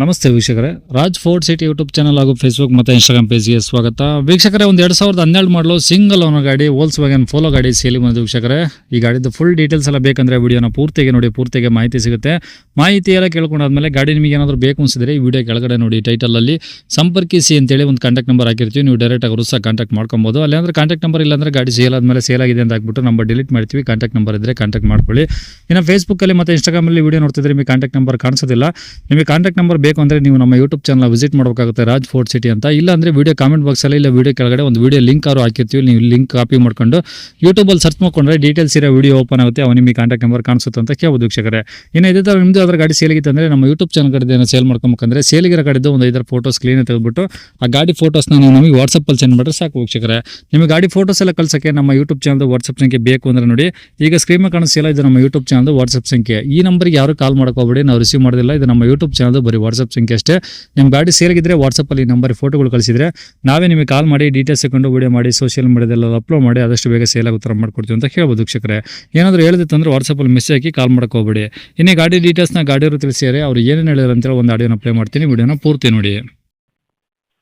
ನಮಸ್ತೆ ವೀಕ್ಷಕರೇ, Raj fort city YouTube channel ಹಾಗೂ ಫೇಸ್ಬುಕ್ ಮತ್ತು ಇನ್ಸ್ಟಾಗ್ರಾಮ್ ಪೇಜ್ಗೆ ಸ್ವಾಗತ. ವೀಕ್ಷಕರೇ, ಒಂದು 2012 ಮಾಡಲು ಸಿಂಗಲ್ ಓನರ್ ಗಾಡಿ ವೋಲ್ಕ್ಸ್ವ್ಯಾಗನ್ ಪೋಲೋ ಗಾಡಿ ಸೇಲಿ ಬಂದಿದೆ ವೀಕ್ಷಕರೇ. ಈ ಗಾಡಿದು ಫುಲ್ ಡೀಟೇಲ್ಸ್ ಎಲ್ಲ ಬೇಕಂದ್ರೆ ವಿಡಿಯೋನ ಪೂರ್ತಿಗೆ ನೋಡಿ, ಪೂರ್ತಿಗೆ ಮಾಹಿತಿ ಸಿಗುತ್ತೆ. ಮಾಹಿತಿ ಎಲ್ಲ ಕೇಳ್ಕೊಂಡಾದ್ಮೇಲೆ ಗಾಡಿ ನಿಮಗೆ ಏನಾದರೂ ಬೇಕು ಅನಿಸಿದ್ರೆ ಈ ವಿಡಿಯೋ ಕೆಳಗಡೆ ನೋಡಿ ಟೈಟಲಲ್ಲಿ ಸಂಪರ್ಕಿಸಿ ಅಂತೇಳಿ ಒಂದು ಕಾಂಟ್ಯಾಕ್ಟ್ ನಂಬರ್ ಹಾಕಿರ್ತೀವಿ. ನೀವು ಡೈರೆಕ್ಟ್ ಅವರು ಸಹ ಕಾಂಟ್ಯಾಕ್ಟ್ ಮಾಡ್ಕೊಬೋದು. ಅಲ್ಲಾಂದ್ರೆ ಕಾಂಟ್ಯಾಕ್ಟ್ ನಂಬರ್ ಇಲ್ಲಾಂದ್ರೆ ಗಾಡಿ ಸೇಲ್ ಆದಮೇಲೆ ಸೇಲ್ ಆಗಿದೆ ಅಂತ ಹಾಕ್ಬಿಟ್ಟು ನಂಬರ್ ಡಿಲೀಟ್ ಮಾಡ್ತೀವಿ. ಕಾಂಟ್ಯಾಕ್ಟ್ ನಂಬರ್ ಇದ್ದರೆ ಕಾಂಟ್ಯಾಕ್ಟ್ ಮಾಡ್ಕೊಳ್ಳಿ. ಇನ್ನು ಫೇಸ್ಬುಕ್ಕಲ್ಲಿ ಮತ್ತು ಇನ್ಸ್ಟಾಗ್ರಾಮಲ್ಲಿ ವಿಡಿಯೋ ನೋಡ್ತಿದ್ರೆ ನಿಮಗೆ ಕಾಂಟ್ಯಾಕ್ಟ್ ನಂಬರ್ ಕಾಣಿಸೋದಿಲ್ಲ. ನಿಮಗೆ ಕಾಂಟ್ಯಾಕ್ಟ್ ನಂಬರ್ ಬೇಕು ಅಂದರೆ ನೀವು ನಮ್ಮ ಯೂಟ್ಯೂಬ್ ಚಾನಲ್ ವಿಸಿಟ್ ಮಾಡಬೇಕಾಗುತ್ತೆ, ರಾಜ್ ಫೋರ್ಟ್ ಸಿಟಿ ಅಂತ. ಇಲ್ಲ ಅಂದರೆ ವಿಡಿಯೋ ಕಾಮೆಂಟ್ ಬಾಕ್ಸಲ್ಲಿ ಇಲ್ಲ ವಿಡಿಯೋ ಕೆಳಗಡೆ ಒಂದು ವಿಡಿಯೋ ಲಿಂಕ್ ಅವರು ಹಾಕಿರ್ತೀವಿ. ನೀವು ಲಿಂಕ್ ಕಾಪಿ ಮಾಡ್ಕೊಂಡು ಯೂಟ್ಯೂಬಲ್ಲಿ ಸರ್ಚ್ ಮಾಡ್ಕೊಂಡ್ರೆ ಡೀಟೇಲ್ಸ್ ಇರೋ ವಿಡಿಯೋ ಓಪನ್ ಆಗುತ್ತೆ. ಅವ ನಿಮಗೆ ಕಾಂಟ್ಯಾಕ್ಟ್ ನಂಬರ್ ಕಾಣಿಸುತ್ತೆ ಅಂತ ಕೇಳ್ಬೋದು ವೀಕ್ಷಕರೇ. ಇನ್ನು ಇದೇ ಥರ ನಿಮ್ಮದು ಅದರ ಗಾಡಿ ಸೇಲಿಗಿತ್ತು ಅಂದರೆ ನಮ್ಮ ಯೂಟ್ಯೂಬ್ ಚಾನಲ್ ಕಡೆ ಸೇಲ್ ಮಾಡ್ಕೊಬೇಕಂದ್ರೆ ಸೇಲಿಗಿರೋ ಗಾಡಿದ್ದು ಒಂದು 5 ಫೋಟೋಸ್ ಕ್ಲೀನ್ ತೆಗೆದುಬಿಟ್ಟು ಆ ಗಾಡಿ ಫೋಟೋಸ್ನ ನಾವು ನಮಗೆ ವಾಟ್ಸಪ್ಪಲ್ಲಿ ಸೆಂಡ್ ಮಾಡಿದ್ರೆ ಸಾಕು ವೀಕ್ಷಕರೇ. ನಿಮಗೆ ಗಾಡಿ ಫೋಟೋಸ್ ಎಲ್ಲ ಕಳ್ಸೋಕ್ಕೆ ನಮ್ಮ ಯೂಟ್ಯೂಬ್ ಚಾನಲ್ದು ವಾಟ್ಸಪ್ ಸಂಖ್ಯೆ ಬೇಕು ಅಂದರೆ ನೋಡಿ, ಈಗ ಸ್ಕ್ರೀನ್ ಮೇಲೆ ಕಾಣಿಸ್ತಿಲ್ಲ, ಇದು ನಮ್ಮ ಯೂಟ್ಯೂಬ್ ಚಾನಲ್ದು ವಾಟ್ಸಪ್ ಸಂಖ್ಯೆ. ಈ ನಂಬರ್ಗೆ ಯಾರು ಕಾಲ್ ಮಾಡ್ಕೋಬೇಡಿ, ನಾವು ರಿಸೀವ್ ಮಾಡೋದಿಲ್ಲ. ಇದು ನಮ್ಮ ಯೂಟ್ಯೂಬ್ ಚಾನಲ್ದು ಬರೀ ವಾಟ್ಸಪ್ ಸಂಖ್ಯೆ ಅಷ್ಟೇ. ನಿಮ್ಮ ಗಾಡಿ ಸೇಲ್ಗಿದ್ರೆ ವಾಟ್ಸಪ್ಪಲ್ಲಿ ಈ ನಂಬರ್ ಫೋಟೋಗಳು ಕಳಿಸಿದ್ರೆ ನಾವೇ ನಿಮಗೆ ಕಾಲ್ ಮಾಡಿ ಡೀಟೇಲ್ಸ್ ತಗೊಂಡು ವಿಡಿಯೋ ಮಾಡಿ ಸೋಷಿಯಲ್ ಮೀಡಿಯಾದಲ್ಲ ಅಪ್ಲೋಡ್ ಮಾಡಿ ಆದಷ್ಟು ಬೇಗ ಸೇಲ್ ಆಗೋ ಥರ ಮಾಡ್ಕೊಡ್ತೀವಿ ಅಂತ ಹೇಳ್ಬೋದು ವೀಕ್ಷಕರೇ. ಏನಾದರೂ ಹೇಳಿದಿತ್ತಂದ್ರೆ ವಾಟ್ಸಪ್ಪಲ್ಲಿ ಮೆಸೇಜ್ ಹಾಕಿ ಕಾಲ್ ಮಾಡ್ಕೋಬೇಡಿ. ಇನ್ನೇ ಗಾಡಿ ಡೀಟೇಲ್ಸ್ನ ಗಾಡಿಯವರು ತಿಳಿಸಿದರೆ ಅವ್ರು ಏನೇನು ಹೇಳಿದ್ರು ಅಂತೇಳಿ ಒಂದು ಆಡಿಯೋನ ಪ್ಲೇ ಮಾಡ್ತೀನಿ, ವಿಡಿಯೋನ ಪೂರ್ತಿ ನೋಡಿ.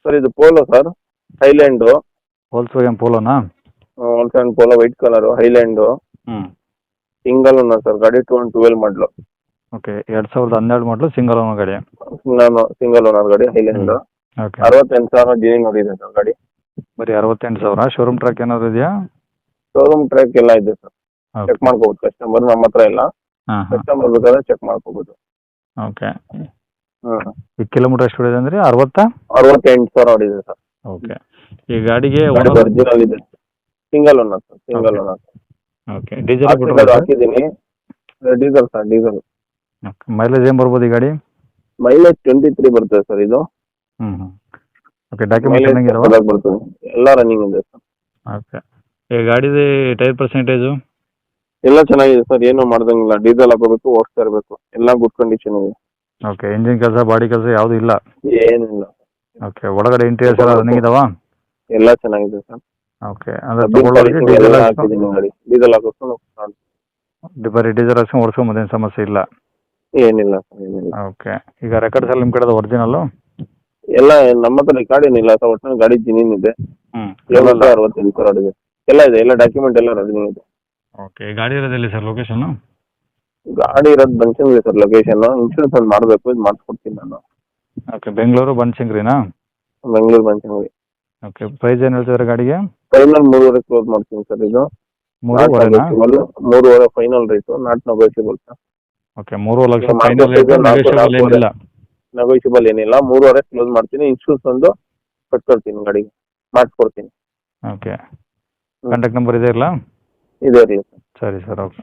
ಸರ್ ಇದು ಪೋಲೋ ಸರ್, ಹೈಲ್ಯಾಂಡು. ವೋಲ್ಕ್ಸ್ವ್ಯಾಗನ್ ಪೋಲೋನಾ? Volkswagen Polo white colour, highland. Single owner sir, ಗಾಡಿ 2012 model. Okay, 2012 model single owner ಗಾಡಿ. ಸಿಂಗಲ್ ಓನರ್ ಗಾಡಿ, ಹೈಲ್ಯಾಂಡು. 68,000 ಜಿನಿ ನೋಡಿದೆ ಸರ್ ಗಾಡಿ. ಬರೀ 68,000. ಶೋರೂಮ್ ಟ್ರ್ಯಾಕ್ ಏನಾದ್ರು ಇದೆಯಾ? ಶೋರೂಮ್ ಟ್ರ್ಯಾಕ್ ಎಲ್ಲ ಇದೆ ಸರ್, ಚೆಕ್ ಮಾಡ್ಕೋಬೋದು. ಕಸ್ಟಮರ್ ನಮ್ಮ ಹತ್ರ ಇಲ್ಲ, ಕಸ್ಟಮರ್ ಬೇಕಾದ್ರೆ ಚೆಕ್ ಮಾಡ್ಕೋಬೋದು. ಓಕೆ, ಈ ಕಿಲೋಮೀಟರ್ ಎಷ್ಟು ಹೊಡಿದೆ ಅಂದರೆ 68,000 ಹೊಡಿದೆ ಸರ್. ಓಕೆ, ಈ ಗಾಡಿಗೆ ಒರಿಜಿನಲ್ ಇದೆ. Single owner sir, single owner. Okay, diesel ಹಾಕಿದ್ದೀನಿ. Diesel sir, diesel. ಮೈಲೇಜ್ ಏನು ಬರ್ಬೋದು ಈ ಗಾಡಿ? ಮೈಲೇಜ್ 23 ಬರ್ತದೆ ಸರ್ ಇದು. ಓಕೆ, ಡಾಕ್ಯುಮೆಂಟ್ ಬರ್ತದೆ, ಎಲ್ಲ ರನ್ನಿಂಗ್ ಇದೆ ಸರ್. ಓಕೆ, ಈ ಗಾಡಿದು ಟೈರ್ ಪರ್ಸೆಂಟೇಜು ಎಲ್ಲ ಚೆನ್ನಾಗಿದೆ ಸರ್, ಏನು ಮಾಡ್ದಂಗಿಲ್ಲ. ಡೀಸೆಲ್ ಹಾಕೋಬೇಕು, ಓಡಿಸ್ತಾ ಇರಬೇಕು, ಎಲ್ಲ ಗುಡ್ ಕಂಡೀಷನ್ ಇದೆ. ಓಕೆ, ಇಂಜಿನ್ ಕೆಲಸ ಬಾಡಿ ಕೆಲಸ ಯಾವುದು ಇಲ್ಲ? ಏನಿಲ್ಲ. ಓಕೆ, ಒಳಗಡೆ ಇಂಟೀರಿಯರ್ಸ್ ಎಲ್ಲ ರನ್ನಿಂಗ್ ಇದಾವ? ಎಲ್ಲ ಚೆನ್ನಾಗಿದೆ ಸರ್. ಓಕೆ, ಅಂದ್ರೆ ಡೀಸೆಲ್ ಹಾಕಿದ್ದೀನಿ ಗಾಡಿ, ಡೀಸೆಲ್ ಹಾಕಿಸ್ಕೊಂಡು ಬರೀ ಡೀಸೆಲ್ ಹಾಕ್ಸ್ಕೊಂಡು ಓಡಿಸ್ಕೊಂಡು ಮತ್ತೇನು ಸಮಸ್ಯೆ ಇಲ್ಲ? ಏನಿಲ್ಲ ಸರ್, ಏನಿಲ್ಲ. ಓಕೆ, ಈಗ ರೆಕಾರ್ಡ್ಸ್ ಎಲ್ಲ ನಿಮ್ಮ ಕಡೆ ಒರಿಜಿನಲ್ಲು? ಎಲ್ಲ ನಮ್ಮ ಹತ್ರ ರೆಕಾರ್ಡ್ ಏನಿಲ್ಲ ಸರ್, ಒಟ್ಟಿನಲ್ಲಿ ಗಾಡಿ ಜಿನಿನ್ ಇದೆ. 768,000 ಹೊಡಿದೆ, ಎಲ್ಲ ಇದೆ, ಎಲ್ಲ ಡಾಕ್ಯುಮೆಂಟ್ ಎಲ್ಲ ರನ್ನಿಂಗ್ ಇದೆ. ಓಕೆ, ಗಾಡಿ ಇರೋದಿಲ್ಲ ಸರ್ ಲೊಕೇಶನ್? ಗಾಡಿ ಇರೋದು ಬನಶಂಕರಿ ಸರ್ ಲೊಕೇಶನ್. ಇನ್ಶೂರೆನ್ಸ್ ಒಂದು ಮಾಡಬೇಕು, ಇದು ಮಾಡಿಸ್ಕೊಡ್ತೀನಿ ನಾನು. ಓಕೆ, ಬೆಂಗಳೂರು ಬನಶಂಕರಿನಾ? ಬೆಂಗಳೂರು ಬನಶಂಕರಿ. ಓಕೆ, ಪ್ರೈಸ್ ಏನು ಹೇಳ್ತಿದ್ದಾರೆ ಗಾಡಿಗೆ? ಫೈನಲ್ 3.5 ಕ್ಲೋಸ್ ಮಾಡ್ತೀನಿ ಸರ್. ಇದು 3.5 final rate, not negotiable sir. Okay, 3 lakh final rate, negotiable ಏನಿಲ್ಲ? ನೆಗೋಷಿಯಬಲ್ ಏನಿಲ್ಲ, 3.5 ಕ್ಲೋಸ್ ಮಾಡ್ತೀನಿ. ಇನ್ಶೂರೆನ್ಸ್ ಒಂದು ಕಟ್ಕೊಡ್ತೀನಿ, ಗಾಡಿಗೆ ಮಾಡಿಸ್ಕೊಡ್ತೀನಿ. ಓಕೆ, ಕಾಂಟ್ಯಾಕ್ಟ್ ನಂಬರ್ ಇದೆ ಇಲ್ಲ? ಇದೆ ಇರಲಿ ಸರ್. ಸರಿ ಸರ್, ಓಕೆ.